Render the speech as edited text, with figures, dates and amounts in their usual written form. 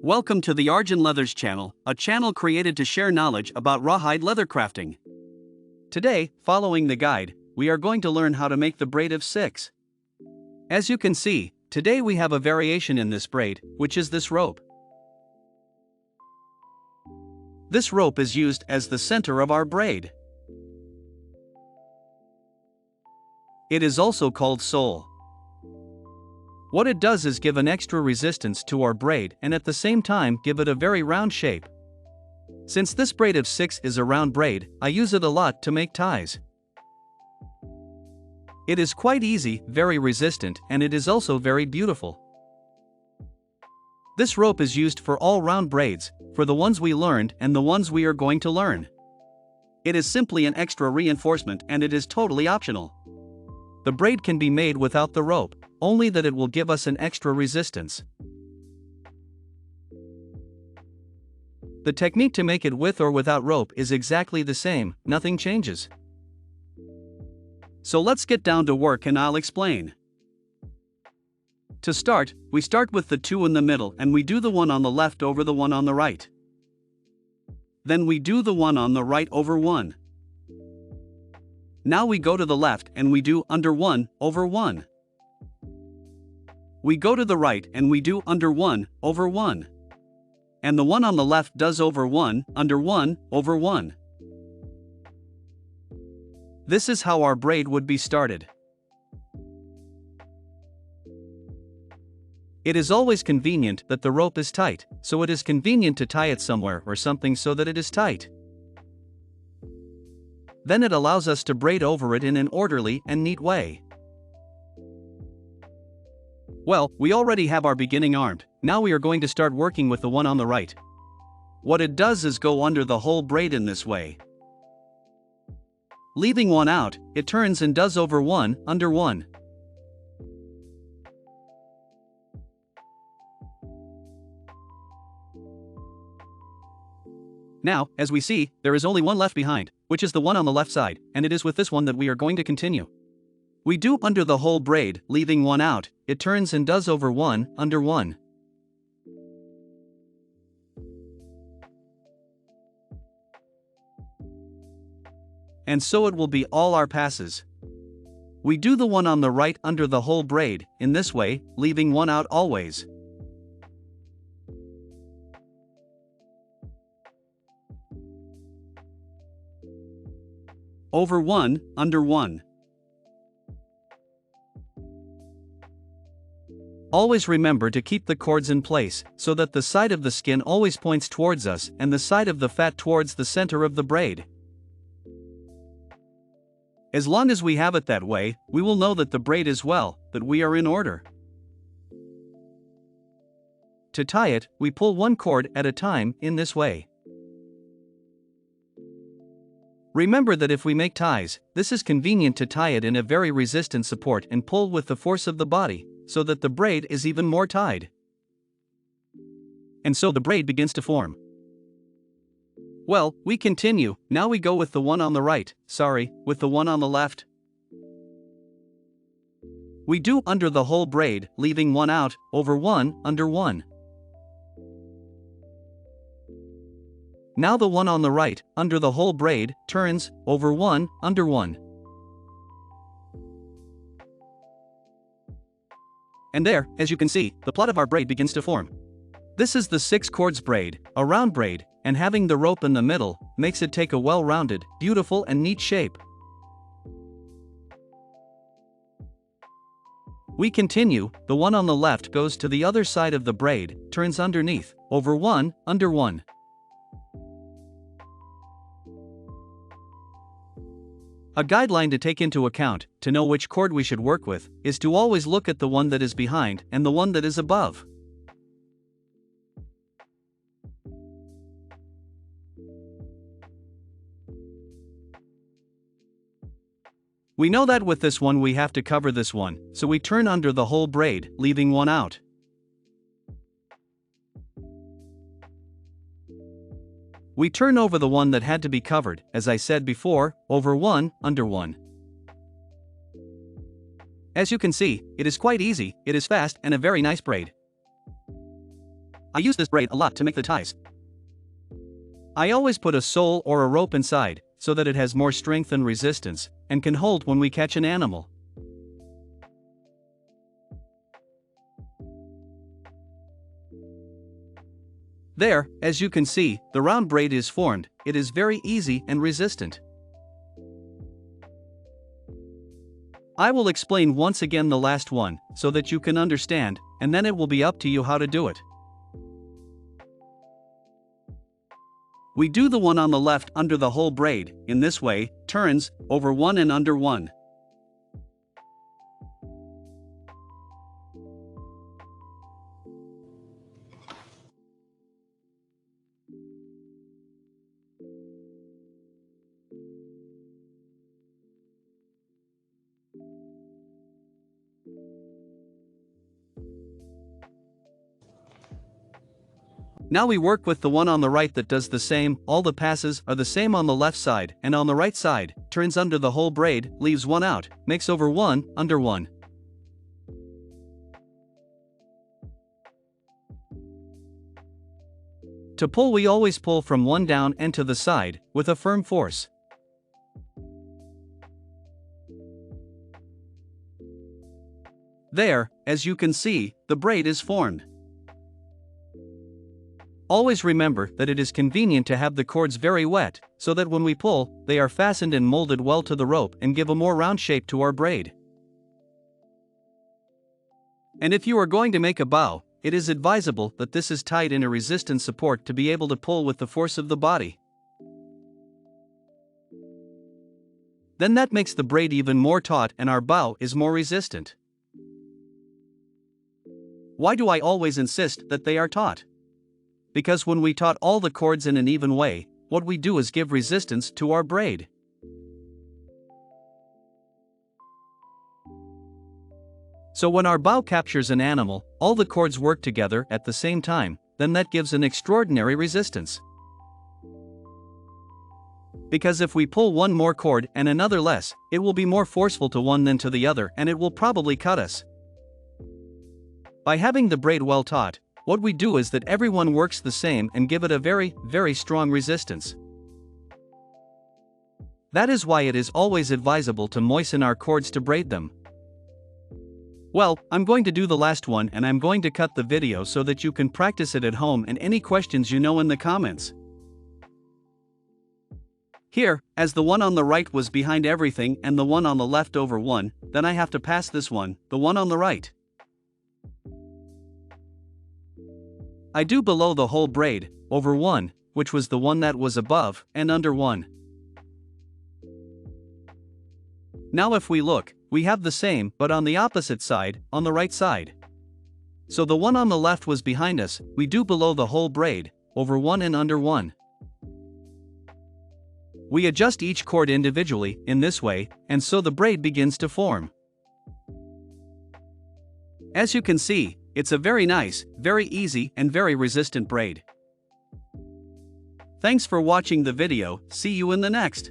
Welcome to the Argenleathers channel, a channel created to share knowledge about rawhide leather crafting. Today, following the guide, we are going to learn how to make the braid of 6. As you can see, today we have a variation in this braid, which is this rope. This rope is used as the center of our braid. It is also called sole. What it does is give an extra resistance to our braid and at the same time give it a very round shape. Since this braid of 6 is a round braid, I use it a lot to make ties. It is quite easy, very resistant, and it is also very beautiful. This rope is used for all round braids, for the ones we learned and the ones we are going to learn. It is simply an extra reinforcement and it is totally optional. The braid can be made without the rope, only that it will give us an extra resistance. The technique to make it with or without rope is exactly the same, nothing changes. So let's get down to work and I'll explain. To start, we start with the 2 in the middle and we do the one on the left over the one on the right. Then we do the one on the right over 1. Now we go to the left and we do under 1 over 1. We go to the right and we do under 1 over 1. And the one on the left does over 1 under 1 over 1. This is how our braid would be started. It is always convenient that the rope is tight, so it is convenient to tie it somewhere or something so that it is tight. Then it allows us to braid over it in an orderly and neat way. Well, we already have our beginning armed, now we are going to start working with the one on the right. What it does is go under the whole braid in this way. Leaving one out, it turns and does over 1 under 1. Now, as we see, there is only one left behind, which is the one on the left side, and it is with this one that we are going to continue. We do under the whole braid, leaving one out, it turns and does over 1 under 1. And so it will be all our passes. We do the one on the right under the whole braid, in this way, leaving one out always. Over 1 under 1. Always remember to keep the cords in place, so that the side of the skin always points towards us and the side of the fat towards the center of the braid. As long as we have it that way, we will know that the braid is well, that we are in order. To tie it, we pull one cord at a time in this way. Remember that if we make ties, this is convenient to tie it in a very resistant support and pull with the force of the body, so that the braid is even more tied. And so the braid begins to form. Well, we continue, now we go with the one on the right, with the one on the left. We do under the whole braid, leaving one out, over 1 under 1. Now the one on the right, under the whole braid, turns, over 1 under 1. And there, as you can see, the plot of our braid begins to form. This is the 6 cords braid, a round braid, and having the rope in the middle, makes it take a well-rounded, beautiful and neat shape. We continue, the one on the left goes to the other side of the braid, turns underneath, over 1 under 1. A guideline to take into account, to know which cord we should work with, is to always look at the one that is behind and the one that is above. We know that with this one we have to cover this one, so we turn under the whole braid, leaving one out. We turn over the one that had to be covered, as I said before, over 1 under 1. As you can see, it is quite easy, it is fast and a very nice braid. I use this braid a lot to make the ties. I always put a sole or a rope inside, so that it has more strength and resistance, and can hold when we catch an animal. There, as you can see, the round braid is formed. It is very easy and resistant. I will explain once again the last one, so that you can understand, and then it will be up to you how to do it. We do the one on the left under the whole braid, in this way, turns, over one and under one. Now we work with the one on the right that does the same. All the passes are the same on the left side, and on the right side, turns under the whole braid, leaves one out, makes over one, under one. To pull, we always pull from one down and to the side, with a firm force. There, as you can see, the braid is formed. Always remember that it is convenient to have the cords very wet, so that when we pull, they are fastened and molded well to the rope and give a more round shape to our braid. And if you are going to make a bow, it is advisable that this is tied in a resistant support to be able to pull with the force of the body. Then that makes the braid even more taut and our bow is more resistant. Why do I always insist that they are taut? Because when we taut all the cords in an even way, what we do is give resistance to our braid. So when our bow captures an animal, all the cords work together at the same time, then that gives an extraordinary resistance. Because if we pull one more cord and another less, it will be more forceful to one than to the other and it will probably cut us. By having the braid well taut, what we do is that everyone works the same and give it a very, very strong resistance. That is why it is always advisable to moisten our cords to braid them. Well, I'm going to do the last one and I'm going to cut the video so that you can practice it at home and any questions in the comments. Here, as the one on the right was behind everything and the one on the left over one, then I have to pass this one, the one on the right. I do below the whole braid, over one, which was the one that was above, and under one. Now if we look, we have the same but on the opposite side, on the right side. So the one on the left was behind us, we do below the whole braid, over one and under one. We adjust each cord individually, in this way, and so the braid begins to form. As you can see, it's a very nice, very easy, and very resistant braid. Thanks for watching the video, see you in the next.